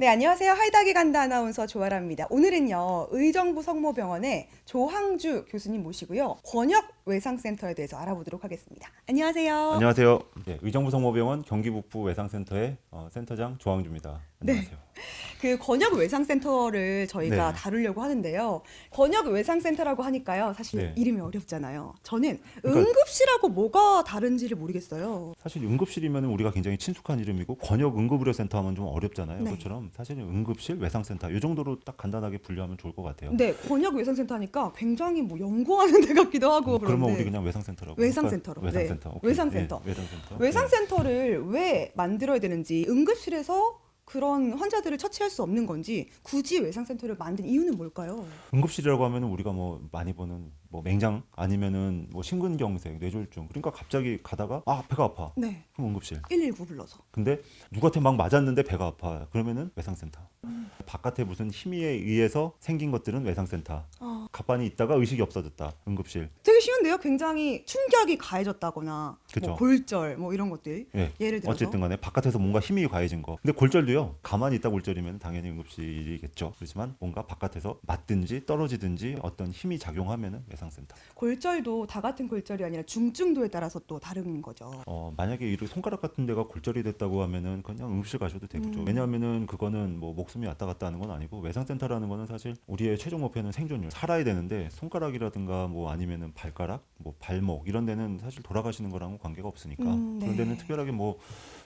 네, 안녕하세요. 하이닥이 간다 아나운서 조아라입니다. 오늘은요, 의정부 성모병원의 조항주 교수님 모시고요. 권역 외상센터에 대해서 알아보도록 하겠습니다. 안녕하세요. 안녕하세요. 네, 의정부 성모병원 경기북부 외상센터의 센터장 조항주입니다. 안녕하세요. 그 권역 외상센터를 저희가 네. 다루려고 하는데요. 권역 외상센터라고 하니까요. 사실 네. 이름이 어렵잖아요. 저는 그러니까- 응급실하고 뭐가 다른지를 모르겠어요. 사실 응급실이면 우리가 굉장히 친숙한 이름이고 권역 응급의료센터 하면 좀 어렵잖아요. 네. 그것처럼 사실은 응급실, 외상센터 이 정도로 딱 간단하게 분류하면 좋을 것 같아요. 근데 권역 외상센터 하니까 굉장히 뭐 연구하는 데 같기도 하고 그러면 그런데 우리 그냥 외상센터라고 외상센터로. 할까요? 외상센터. 네. 오케이. 외상센터. 네, 외상센터. 외상센터를 왜 만들어야 되는지, 응급실에서 그런 환자들을 처치할 수 없는 건지 굳이 외상센터를 만든 이유는 뭘까요? 응급실이라고 하면 우리가 뭐 많이 보는 뭐 맹장 아니면은 뭐 심근경색, 뇌졸중. 그러니까 갑자기 가다가 배가 아파. 네, 그럼 응급실. 119 불러서. 근데 누구한테 막 맞았는데 배가 아파. 그러면은 외상센터. 바깥에 무슨 힘에 의해서 생긴 것들은 외상센터. 가만히 있다가 의식이 없어졌다. 응급실. 되게 쉬운데요. 굉장히 충격이 가해졌다거나 그쵸. 뭐 골절 뭐 이런 것들. 예. 예를 들어서 어쨌든 간에 바깥에서 뭔가 힘이 가해진 거. 근데 골절도요. 가만히 있다 골절이면 당연히 응급실이겠죠. 그렇지만 뭔가 바깥에서 맞든지 떨어지든지 어떤 힘이 작용하면은 외상센터. 골절도 다 같은 골절이 아니라 중증도에 따라서 또 다른 거죠. 만약에 이 손가락 같은 데가 골절이 됐다고 하면은 그냥 응급실 가셔도 되겠죠. 왜냐하면은 그거는 뭐 목숨이 왔다 갔다 하는 건 아니고 외상센터라는 거는 사실 우리의 최종 목표는 생존율, 살아야 되는데 손가락이라든가 뭐 아니면은 발가락, 뭐 발목 이런 데는 사실 돌아가시는 거랑은 관계가 없으니까 네. 그런 데는 특별하게 뭐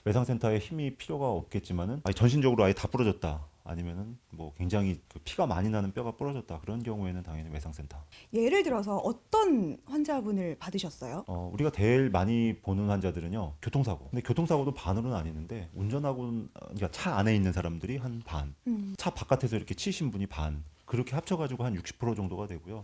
외상센터에 힘이 필요가 없겠지만은 전신적으로 아예 다 부러졌다. 아니면은 뭐 굉장히 그 피가 많이 나는 뼈가 부러졌다. 그런 경우에는 당연히 외상센터. 예를 들어서 어떤 환자분을 받으셨어요? 우리가 제일 많이 보는 환자들은요 교통사고. 근데 교통사고도 반으로는 아니는데 운전하고 그러니까 차 안에 있는 사람들이 한 반, 차 바깥에서 이렇게 치신 분이 반. 그렇게 합쳐가지고 한 60% 정도가 되고요.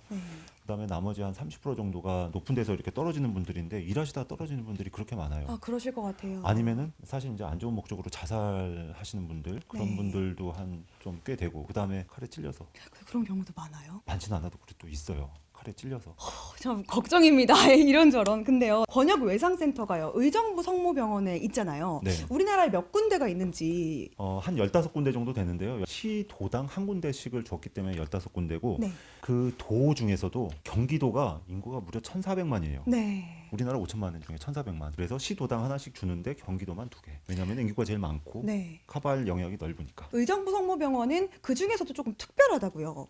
그다음에 나머지 한 30% 정도가 높은 데서 이렇게 떨어지는 분들인데 일하시다 떨어지는 분들이 그렇게 많아요. 그러실 것 같아요. 아니면은 사실 이제 안 좋은 목적으로 자살하시는 분들 그런 네. 분들도 한 좀 꽤 되고 그다음에 칼에 찔려서 그런 경우도 많아요. 많지는 않아도 그래도 있어요. 칼에 찔려서. 참 걱정입니다. 이런저런. 근데요, 권역 외상센터가요, 의정부 성모병원에 있잖아요. 네. 우리나라에 몇 군데가 있는지. 한 15군데 정도 되는데요. 시 도당 한 군데씩을 줬기 때문에 15군데고 네. 그 도 중에서도 경기도가 인구가 무려 1,400만이에요. 네. 우리나라 5천만 원 중에 1,400만. 그래서 시도당 하나씩 주는데 경기도만 2개. 왜냐하면 인구가 제일 많고 네. 커버할 영역이 넓으니까. 의정부 성모병원은 그 중에서도 조금 특별하다고요.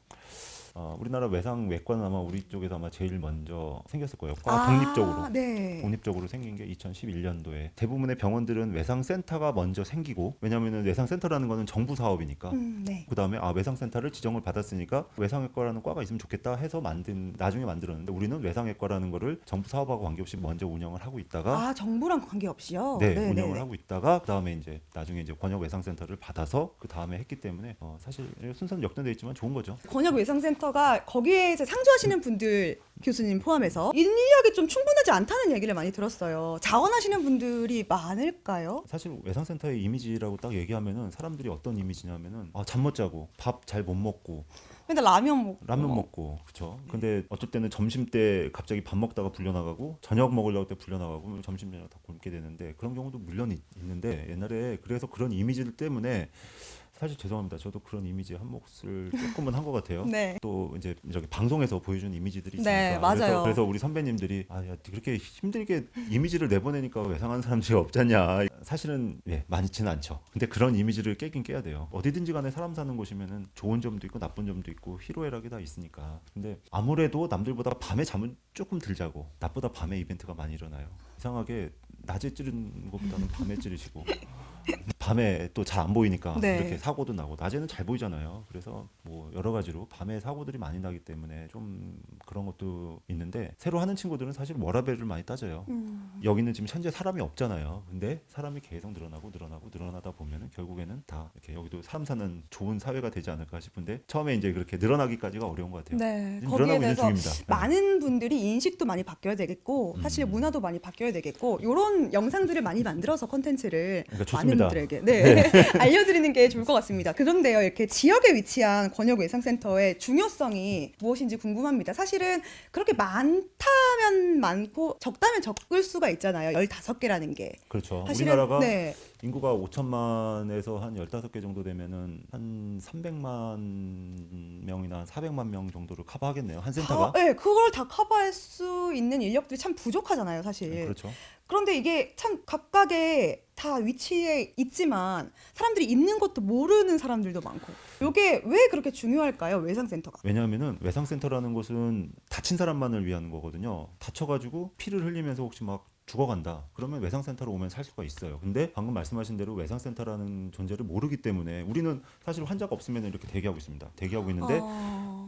우리나라 외상 외과는 아마 우리 쪽에서 아마 제일 먼저 생겼을 거예요. 과 독립적으로. 네. 독립적으로 생긴 게 2011년도에 대부분의 병원들은 외상센터가 먼저 생기고 왜냐하면 외상센터라는 거는 정부 사업이니까 네. 그다음에 외상센터를 지정을 받았으니까 외상외과라는 과가 있으면 좋겠다 해서 나중에 만들었는데 우리는 외상외과라는 거를 정부 사업하고 관계없이 먼저 운영을 하고 있다가 정부랑 관계없이요? 네, 운영을 하고 있다가 그다음에 이제 나중에 이제 권역 외상센터를 받아서 그 다음에 했기 때문에 사실 순서는 역전돼 있지만 좋은 거죠. 권역 외상센터가 거기에 이제 상주하시는 분들, 교수님 포함해서 인력이 좀 충분하지 않다는 얘기를 많이 들었어요. 자원하시는 분들이 많을까요? 사실 외상센터의 이미지라고 딱 얘기하면은 사람들이 어떤 이미지냐면은 잠 못 자고 밥 잘 못 먹고 맨날 라면 먹고. 라면 먹고 그렇죠. 근데 어쩔 때는 점심 때 갑자기 밥 먹다가 불려 나가고 저녁 먹으려고 때 불려 나가고 점심 저녁 다 굶게 되는데 그런 경우도 물론 있는데 옛날에 그래서 그런 이미지들 때문에 사실 죄송합니다. 저도 그런 이미지에 한 몫을 조금은 한 것 같아요. 네. 또 이제 이렇게 방송에서 보여준 이미지들이 있으니까. 네, 맞아요. 그래서 우리 선배님들이 야, 그렇게 힘들게 이미지를 내보내니까 외상하는 사람들이 없잖냐. 사실은 많지는 않죠. 근데 그런 이미지를 깨긴 깨야 돼요. 어디든지 간에 사람 사는 곳이면은 좋은 점도 있고 나쁜 점도 있고 희로애락이 다 있으니까. 근데 아무래도 남들보다 밤에 잠은 조금 덜 자고 낮보다 밤에 이벤트가 많이 일어나요. 이상하게 낮에 찌르는 것보다는 밤에 찌르시고 밤에 또 잘 안 보이니까 네. 이렇게 사고도 나고 낮에는 잘 보이잖아요. 그래서 뭐 여러 가지로 밤에 사고들이 많이 나기 때문에 좀 그런 것도 있는데 새로 하는 친구들은 사실 워라밸을 많이 따져요. 여기는 지금 현재 사람이 없잖아요. 근데 사람이 계속 늘어나다 보면은 결국에는 다 이렇게 여기도 사람 사는 좋은 사회가 되지 않을까 싶은데 처음에 이제 그렇게 늘어나기까지가 어려운 것 같아요. 네. 지금 거기에 늘어나고 있는 대해서 중입니다. 많은 분들이 인식도 많이 바뀌어야 되겠고 사실 문화도 많이 바뀌어야 되겠고 이런 영상들을 많이 만들어서 콘텐츠를 그러니까 많은 좋습니다. 분들에게 사실 네. 알려드리는 게 좋을 것 같습니다. 그런데요, 이렇게 지역에 위치한 권역 외상센터의 중요성이 무엇인지 궁금합니다. 사실은 그렇게 많다면 많고 적다면 적을 수가 있잖아요. 15개라는 게. 그렇죠. 사실은 우리나라가 네. 인구가 5천만에서 한 15개 정도 되면은 한 300만 명이나 400만 명 정도를 커버하겠네요. 한 센터가. 네, 그걸 다 커버할 수 있는 인력들이 참 부족하잖아요, 사실. 그렇죠. 그런데 이게 참 각각의 다 위치에 있지만 사람들이 있는 것도 모르는 사람들도 많고. 이게 왜 그렇게 중요할까요, 외상센터가? 왜냐하면은 외상센터라는 곳은 다친 사람만을 위한 거거든요. 다쳐가지고 피를 흘리면서 혹시 막 죽어간다. 그러면 외상센터로 오면 살 수가 있어요. 근데 방금 말씀하신 대로 외상센터라는 존재를 모르기 때문에 우리는 사실 환자가 없으면 이렇게 대기하고 있습니다. 대기하고 있는데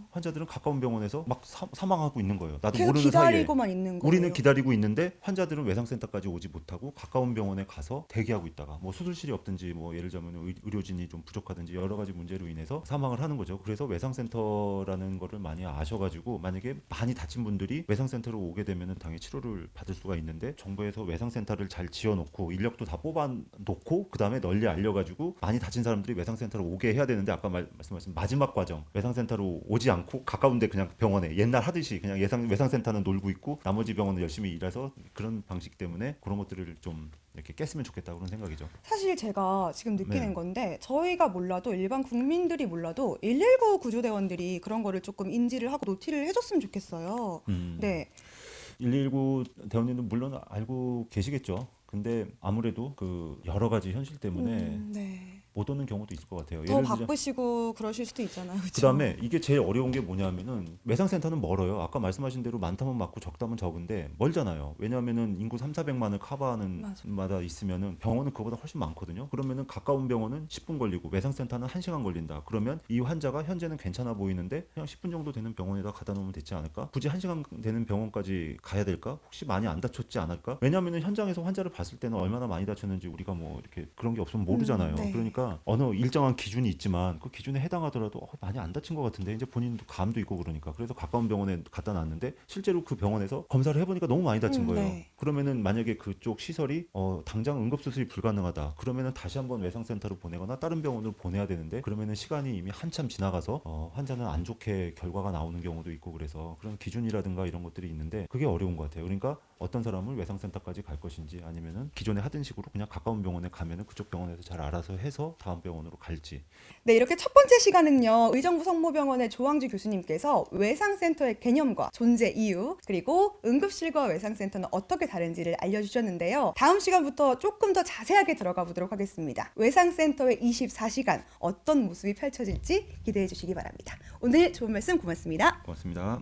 환자들은 가까운 병원에서 막 사망하고 있는 거예요. 나도 계속 모르는 사이에. 기다리고만 있는 거예요. 우리는 기다리고 있는데 환자들은 외상센터까지 오지 못하고 가까운 병원에 가서 대기하고 있다가 뭐 수술실이 없든지 뭐 예를 들면 의료진이 좀 부족하든지 여러 가지 문제로 인해서 사망을 하는 거죠. 그래서 외상센터라는 거를 많이 아셔가지고 만약에 많이 다친 분들이 외상센터로 오게 되면은 당연히 치료를 받을 수가 있는데 정부에서 외상센터를 잘 지어놓고 인력도 다 뽑아놓고 그 다음에 널리 알려가지고 많이 다친 사람들이 외상센터로 오게 해야 되는데 아까 말씀하신 마지막 과정 외상센터로 오지 않고 가까운데 그냥 병원에 옛날 하듯이 그냥 외상센터는 놀고 있고 나머지 병원은 열심히 일해서 그런 방식 때문에 그런 것들을 좀 이렇게 깼으면 좋겠다 그런 생각이죠. 사실 제가 지금 느끼는 네. 건데 저희가 몰라도 일반 국민들이 몰라도 119 구조대원들이 그런 거를 조금 인지를 하고 노티를 해줬으면 좋겠어요. 네. 119 대원님도 물론 알고 계시겠죠. 근데 아무래도 그 여러 가지 현실 때문에 네. 못 오는 경우도 있을 것 같아요. 더 바쁘시고 그러실 수도 있잖아요. 그쵸? 그다음에 이게 제일 어려운 게 뭐냐면은 외상센터는 멀어요. 아까 말씀하신 대로 많다면 많고 적다면 적은데 멀잖아요. 왜냐하면은 인구 3,400만을 커버하는 맞아. 마다 있으면은 병원은 그거보다 훨씬 많거든요. 그러면은 가까운 병원은 10분 걸리고 외상센터는 1시간 걸린다. 그러면 이 환자가 현재는 괜찮아 보이는데 그냥 10분 정도 되는 병원에다 가다 놓으면 되지 않을까? 굳이 1시간 되는 병원까지 가야 될까? 혹시 많이 안 다쳤지 않을까? 왜냐하면은 현장에서 환자를 봤을 때는 얼마나 많이 다쳤는지 우리가 뭐 이렇게 그런 게 없으면 모르잖아요. 네. 그러니까 어느 일정한 기준이 있지만 그 기준에 해당하더라도 많이 안 다친 것 같은데 이제 본인도 감도 있고 그러니까 그래서 가까운 병원에 갖다 놨는데 실제로 그 병원에서 검사를 해보니까 너무 많이 다친 거예요. 네. 그러면은 만약에 그쪽 시설이 당장 응급수술이 불가능하다 그러면은 다시 한번 외상센터로 보내거나 다른 병원으로 보내야 되는데 그러면은 시간이 이미 한참 지나가서 환자는 안 좋게 결과가 나오는 경우도 있고 그래서 그런 기준이라든가 이런 것들이 있는데 그게 어려운 것 같아요. 그러니까 어떤 사람을 외상센터까지 갈 것인지 아니면은 기존에 하던 식으로 그냥 가까운 병원에 가면은 그쪽 병원에서 잘 알아서 해서 다음 병원으로 갈지. 네, 이렇게 첫 번째 시간은요. 의정부 성모병원의 조항주 교수님께서 외상센터의 개념과 존재 이유, 그리고 응급실과 외상센터는 어떻게 다른지를 알려주셨는데요. 다음 시간부터 조금 더 자세하게 들어가 보도록 하겠습니다. 외상센터의 24시간 어떤 모습이 펼쳐질지 기대해 주시기 바랍니다. 오늘 좋은 말씀 고맙습니다. 고맙습니다.